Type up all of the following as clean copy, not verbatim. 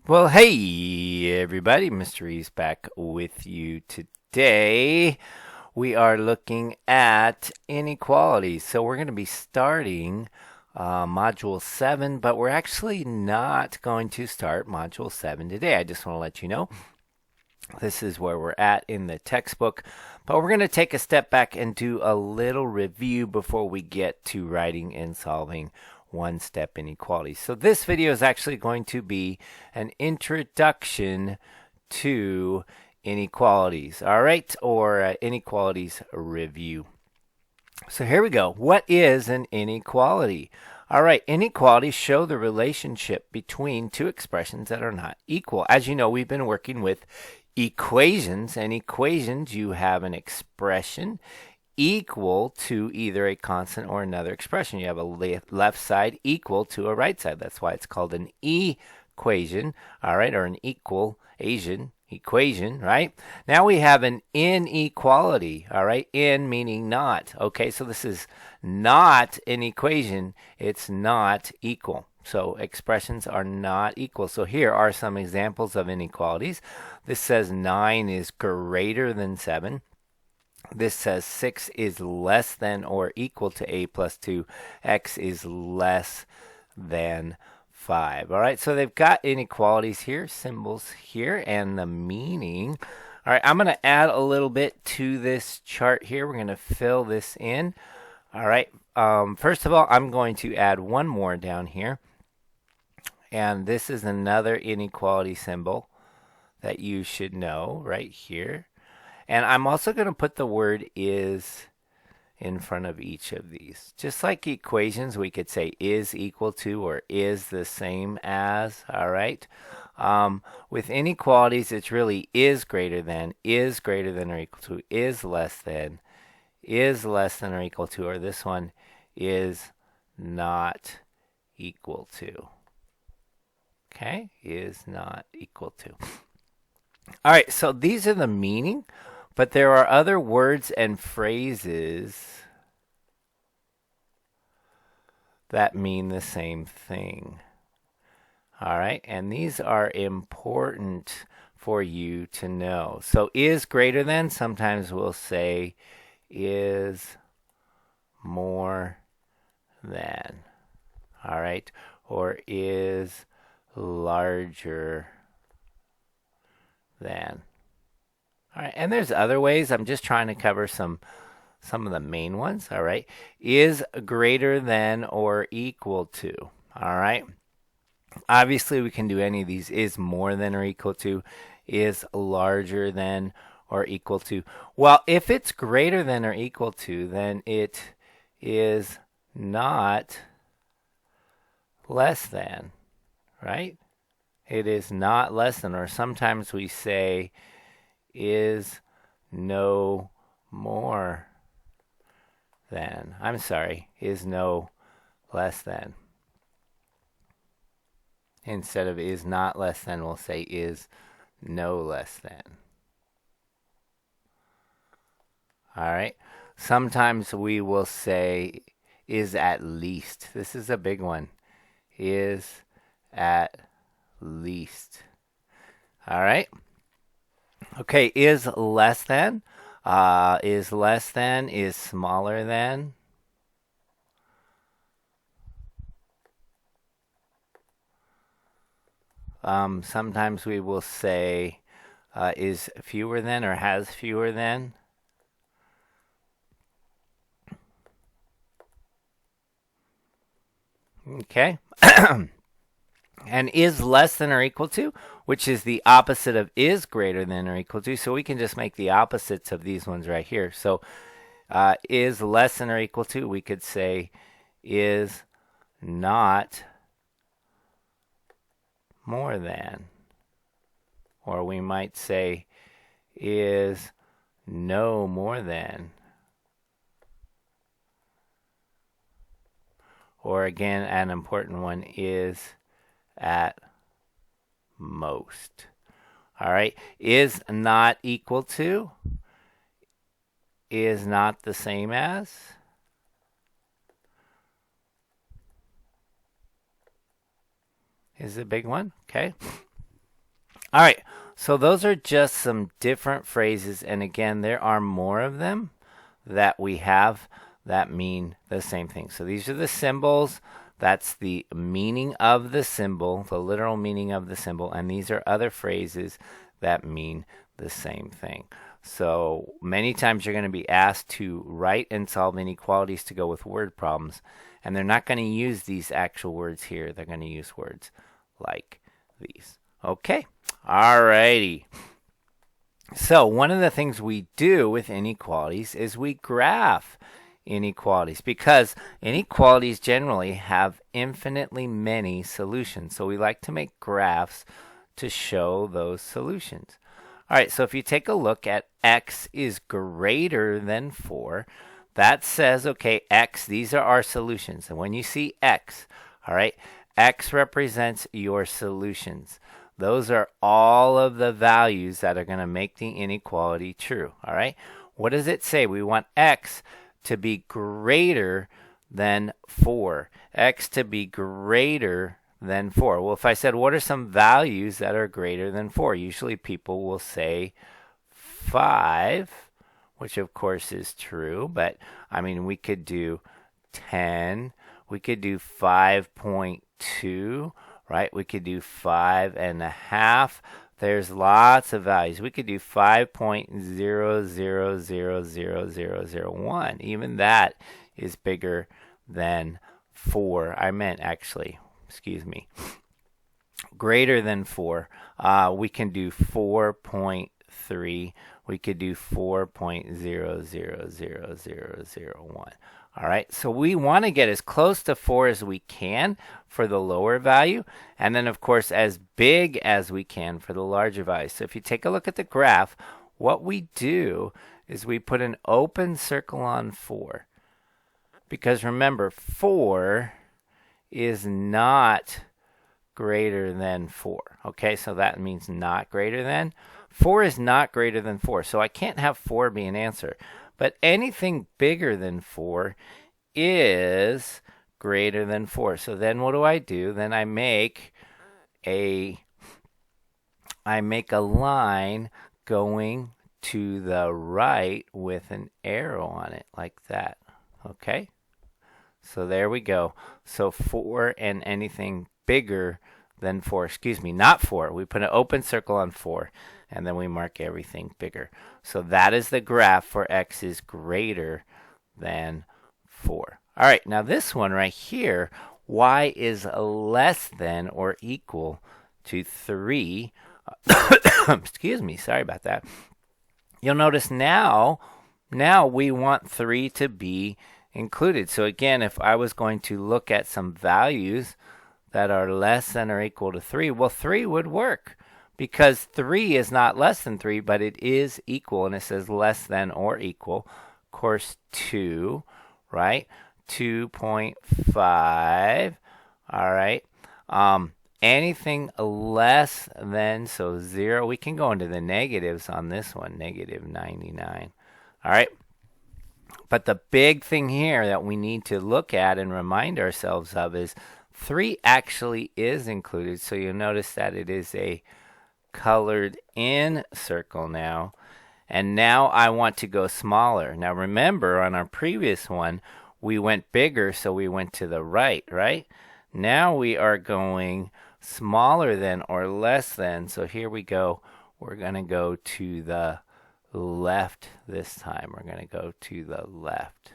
Well, hey everybody, Mr. Reeves back with you today. We are looking at inequalities. So we're going to be starting Module 7, but we're actually not going to start Module 7 today. I just want to let you know this is where we're at in the textbook, but we're going to take a step back and do a little review before we get to writing and solving one-step inequalities. So this video is actually going to be an introduction to inequalities, all right, or inequalities review. So here we go. What is an inequality? All right, inequalities show the relationship between two expressions that are not equal. As you know, we've been working with equations, and equations, you have an expression equal to either a constant or another expression. You have a left side equal to a right side. That's why it's called an equation, all right, or an equation, right? Now we have an inequality, all right, in meaning not. Okay, so this is not an equation. It's not equal. So expressions are not equal. So here are some examples of inequalities. This says 9 is greater than 7. This says 6 is less than or equal to a plus 2. X is less than 5. All right, so they've got inequalities here, symbols here, and the meaning. All right, I'm going to add a little bit to this chart here. We're going to fill this in. All right, first of all, I'm going to add one more down here. And this is another inequality symbol that you should know right here. And I'm also going to put the word is in front of each of these. Just like equations, we could say is equal to or is the same as, all right? With inequalities, it's really is greater than or equal to, is less than or equal to, or this one is not equal to. Okay, is not equal to. All right, so these are the meaning, but there are other words and phrases that mean the same thing. All right, and these are important for you to know. So is greater than, sometimes we'll say is more than. All right, or is larger than. All right, and there's other ways. I'm just trying to cover some of the main ones. All right, is greater than or equal to. All right, obviously we can do any of these. Is more than or equal to, is larger than or equal to. Well, if it's greater than or equal to, then it is not less than. Right? It is not less than, or sometimes we say is no more than. I'm sorry, is no less than. Instead of is not less than, we'll say is no less than. All right. Sometimes we will say is at least. This is a big one. Is at least. All right. Okay, is less than. Is less than, is smaller than. Sometimes we will say is fewer than or has fewer than. Okay. And is less than or equal to, which is the opposite of is greater than or equal to. So we can just make the opposites of these ones right here. So is less than or equal to, we could say is not more than. Or we might say is no more than. Or again, an important one is at most. All right, is not equal to, is not the same as. Is a big one, okay? All right, so those are just some different phrases, and again, there are more of them that we have that mean the same thing. So these are the symbols. That's the meaning of the symbol, the literal meaning of the symbol, and these are other phrases that mean the same thing. So many times you're going to be asked to write and solve inequalities to go with word problems, and they're not going to use these actual words here. They're going to use words like these. Okay, alrighty. So one of the things we do with inequalities is we graph inequalities because inequalities generally have infinitely many solutions. So we like to make graphs to show those solutions. All right, so if you take a look at x is greater than 4, that says, okay, x, these are our solutions. And when you see x, all right, x represents your solutions. Those are all of the values that are going to make the inequality true, all right? What does it say? We want x to be greater than 4. X to be greater than 4. Well, if I said, what are some values that are greater than 4? Usually people will say 5, which of course is true, but I mean, we could do 10. We could do 5.2, right? We could do 5.5. There's lots of values. We could do 5.00000001. Even that is bigger than 4. I meant actually, excuse me, greater than 4. We can do 4.3. We could do 4.000001. All right, so we want to get as close to 4 as we can for the lower value, and then, of course, as big as we can for the larger value. So if you take a look at the graph, what we do is we put an open circle on 4. Because remember, 4 is not greater than 4. Okay, so that means not greater than. 4 is not greater than 4, so I can't have 4 be an answer. But anything bigger than 4 is greater than 4. So then what do? Then I make a line going to the right with an arrow on it like that. Okay? So there we go. So 4 and anything bigger than 4. Excuse me, not 4. We put an open circle on 4. And then we mark everything bigger. So that is the graph for x is greater than 4. All right, now this one right here, y is less than or equal to 3. Excuse me, sorry about that. You'll notice now we want 3 to be included. So again, if I was going to look at some values that are less than or equal to 3, well, 3 would work. Because 3 is not less than 3, but it is equal, and it says less than or equal. Of course, 2, right? 2.5, all right? Anything less than, so 0, we can go into the negatives on this one, negative 99, all right? But the big thing here that we need to look at and remind ourselves of is 3 actually is included, so you'll notice that it is a colored in circle now, and now I want to go smaller. Now remember, on our previous one we went bigger, so we went to the right. Now we are going smaller than or less than, so here we go. We're going to go to the left this time. We're going to go to the left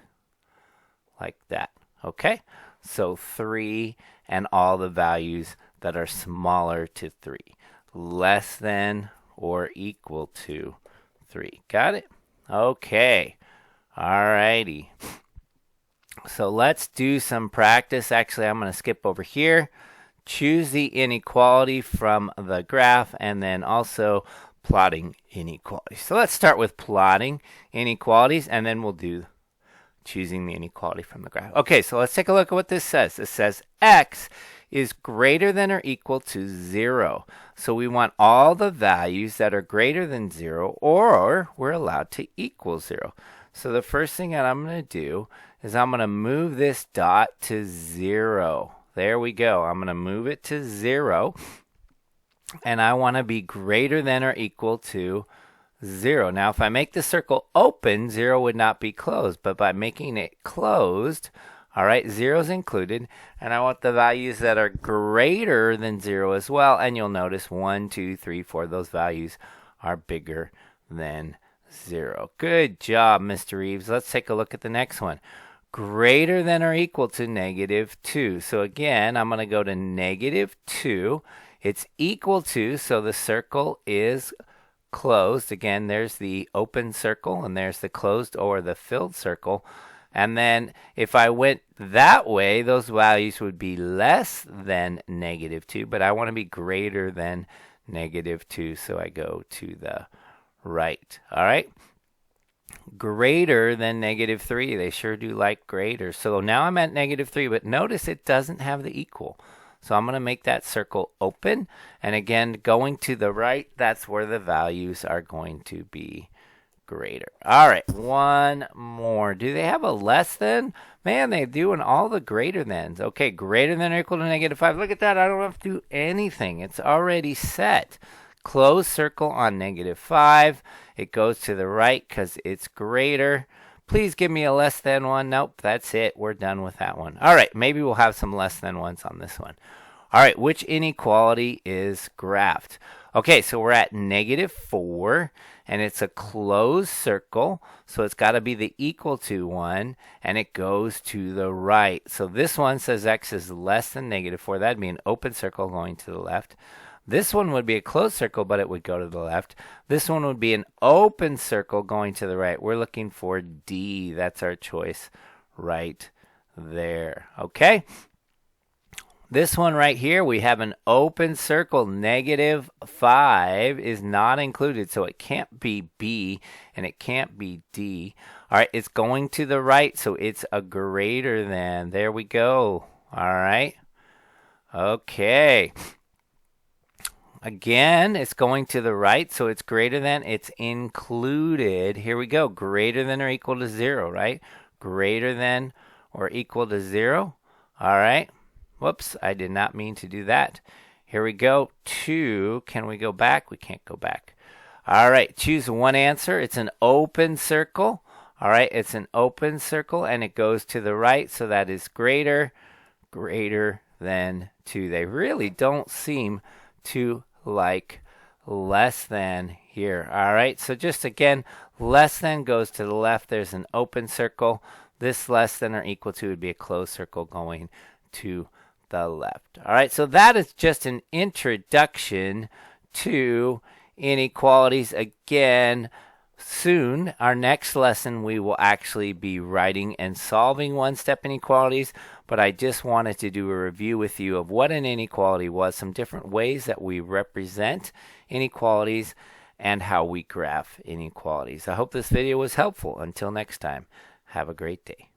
like that. Okay, so 3 and all the values that are smaller to 3. Less than or equal to 3. Got it? Okay. Alrighty. So let's do some practice. Actually, I'm going to skip over here. Choose the inequality from the graph and then also plotting inequalities. So let's start with plotting inequalities and then we'll do choosing the inequality from the graph. Okay, so let's take a look at what this says. It says x is greater than or equal to 0. So we want all the values that are greater than 0 or we're allowed to equal 0. So the first thing that I'm going to do is I'm going to move this dot to 0. There we go. I'm going to move it to 0. and I want to be greater than or equal to 0. Now, if I make the circle open, 0 would not be closed, but by making it closed, all right, 0 is included, and I want the values that are greater than 0 as well, and you'll notice 1, 2, 3, 4, those values are bigger than 0. Good job, Mr. Reeves. Let's take a look at the next one. Greater than or equal to -2. So again, I'm going to go to -2. It's equal to, so the circle is closed. Again, there's the open circle, and there's the closed or the filled circle. And then if I went that way, those values would be less than -2, but I want to be greater than -2, so I go to the right. All right. Greater than -3. They sure do like greater. So now I'm at -3, but notice it doesn't have the equal. So I'm going to make that circle open. And again, going to the right, that's where the values are going to be greater. All right, one more. Do they have a less than? Man, they're doing all the greater thans. Okay, greater than or equal to -5. Look at that. I don't have to do anything. It's already set. Closed circle on -5. It goes to the right because it's greater. Please give me a less than one. Nope, that's it. We're done with that one. All right, maybe we'll have some less than ones on this one. All right, which inequality is graphed? Okay, so we're at -4, and it's a closed circle, so it's got to be the equal to one, and it goes to the right. So this one says x is less than -4. That'd be an open circle going to the left. This one would be a closed circle, but it would go to the left. This one would be an open circle going to the right. We're looking for D. That's our choice right there. Okay? This one right here, we have an open circle. -5 is not included, so it can't be B, and it can't be D. All right, it's going to the right, so it's a greater than. There we go. All right. Okay. Again, it's going to the right, so it's greater than, it's included. Here we go, greater than or equal to 0, right? Greater than or equal to 0. All right. Whoops, I did not mean to do that. Here we go, 2. Can we go back? We can't go back. All right, choose one answer. It's an open circle. All right, it's an open circle, and it goes to the right, so that is greater than 2. They really don't seem to like less than here. All right, so just again, less than goes to the left. There's an open circle. This less than or equal to would be a closed circle going to the left. All right, so that is just an introduction to inequalities. Again, soon, our next lesson, we will actually be writing and solving one-step inequalities, but I just wanted to do a review with you of what an inequality was, some different ways that we represent inequalities, and how we graph inequalities. I hope this video was helpful. Until next time, have a great day.